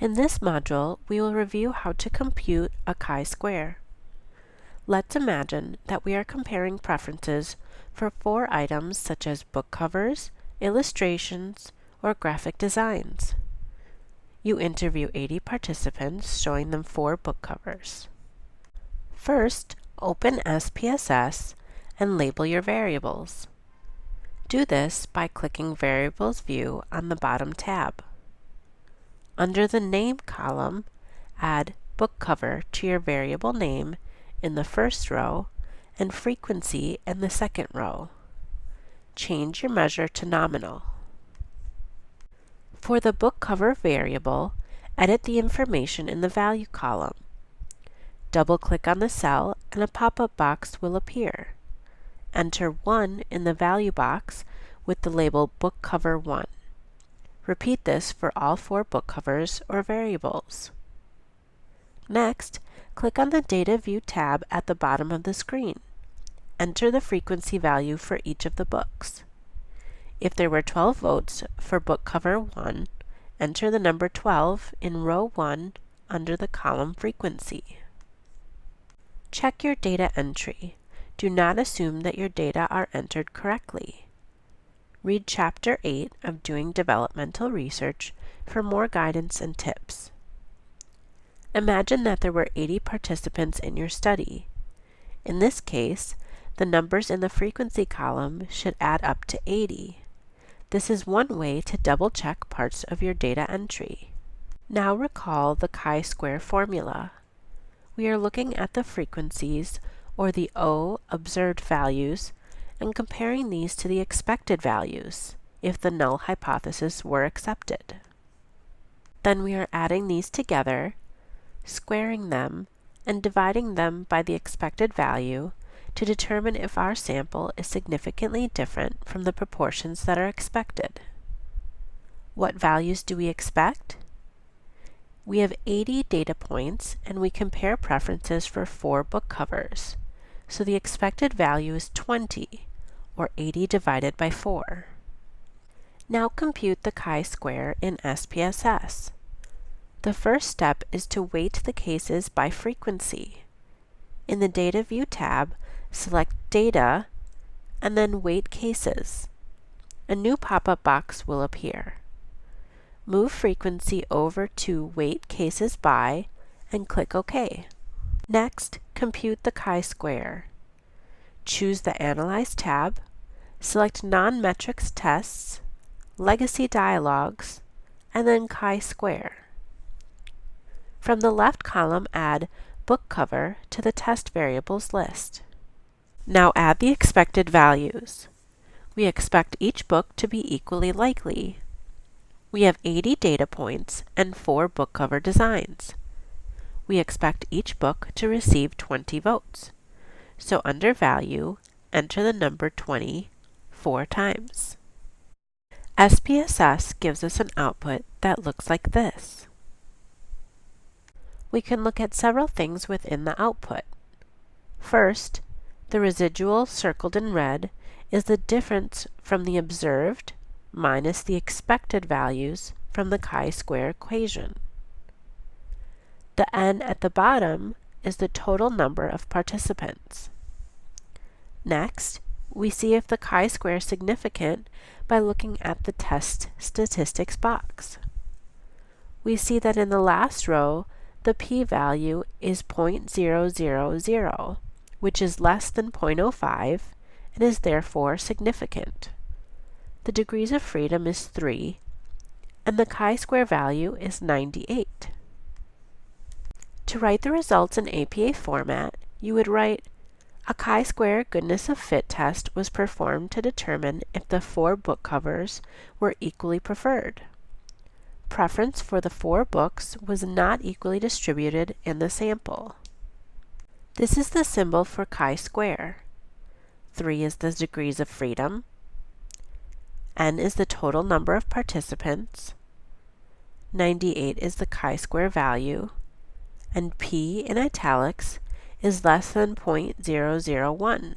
In this module, we will review how to compute a chi-square. Let's imagine that we are comparing preferences for 4 items such as book covers, illustrations, or graphic designs. You interview 80 participants, showing them 4 book covers. First, open SPSS and label your variables. Do this by clicking Variables View on the bottom tab. Under the Name column, add book cover to your variable name in the first row and frequency in the second row. Change your measure to nominal. For the book cover variable, edit the information in the value column. Double-click on the cell and a pop-up box will appear. Enter 1 in the value box with the label Book Cover 1. Repeat this for all 4 book covers or variables. Next, click on the Data View tab at the bottom of the screen. Enter the frequency value for each of the books. If there were 12 votes for book cover 1, enter the number 12 in row 1 under the column Frequency. Check your data entry. Do not assume that your data are entered correctly. Read Chapter 8 of Doing Developmental Research for more guidance and tips. Imagine that there were 80 participants in your study. In this case, the numbers in the frequency column should add up to 80. This is one way to double-check parts of your data entry. Now recall the chi-square formula. We are looking at the frequencies, or the O observed values, and comparing these to the expected values, if the null hypothesis were accepted. Then we are adding these together, squaring them, and dividing them by the expected value to determine if our sample is significantly different from the proportions that are expected. What values do we expect? We have 80 data points, and we compare preferences for 4 book covers, so the expected value is 20, or 80 divided by 4. Now compute the chi-square in SPSS. The first step is to weight the cases by frequency. In the Data View tab, select Data, and then Weight Cases. A new pop-up box will appear. Move frequency over to Weight Cases By, and click OK. Next, compute the chi-square. Choose the Analyze tab, select Non-Metrics Tests, Legacy Dialogues, and then chi-square. From the left column, add Book Cover to the test variables list. Now add the expected values. We expect each book to be equally likely. We have 80 data points and 4 book cover designs. We expect each book to receive 20 votes. So under Value, enter the number 20 4 times. SPSS gives us an output that looks like this. We can look at several things within the output. First, the residual circled in red is the difference from the observed minus the expected values from the chi-square equation. The n at the bottom is the total number of participants. Next, we see if the chi-square is significant by looking at the test statistics box. We see that in the last row, the p-value is 0.000, which is less than 0.05 and is therefore significant. The degrees of freedom is 3, and the chi-square value is 98. To write the results in APA format, you would write, a chi-square goodness of fit test was performed to determine if the 4 book covers were equally preferred. Preference for the 4 books was not equally distributed in the sample. This is the symbol for chi-square. 3 is the degrees of freedom. N is the total number of participants. 98 is the chi-square value. And P in italics is less than 0.001.